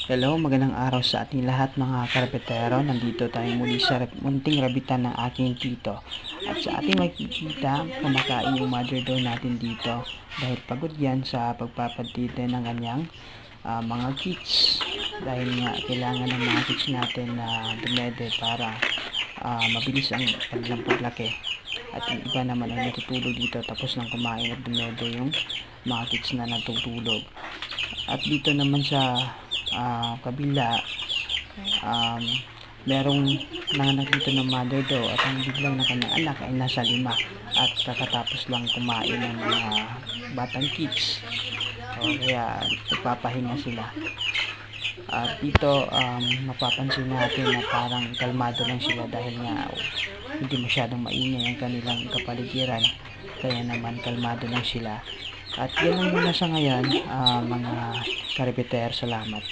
Hello, magandang araw sa ating lahat mga karpetero. Nandito tayo muli sa munting rabitan ng aking tito. At sa ating makikita, kumakain yung mother daw natin dito dahil pagod yan sa pagpapatite ng kanyang mga kits. Dahil nga kailangan ng mga kits natin na dumede para mabilis ang kanilang paglaki. At yung iba naman ay natutulog dito tapos nang kumain at dumede yung mga kits na natutulog. At dito naman sa kabila, um, merong nanganak dito ng mother daw at ang biglang ng kanyang anak ay nasa 5 at kakatapos lang kumain ng mga batang kids, o kaya nagpapahinga sila. At dito mapapansin natin na parang kalmado lang sila dahil nga hindi masyadong maingay ang kanilang kapaligiran, kaya naman kalmado lang sila. At yan lang muna sa ngayon, mga karibiter. Salamat.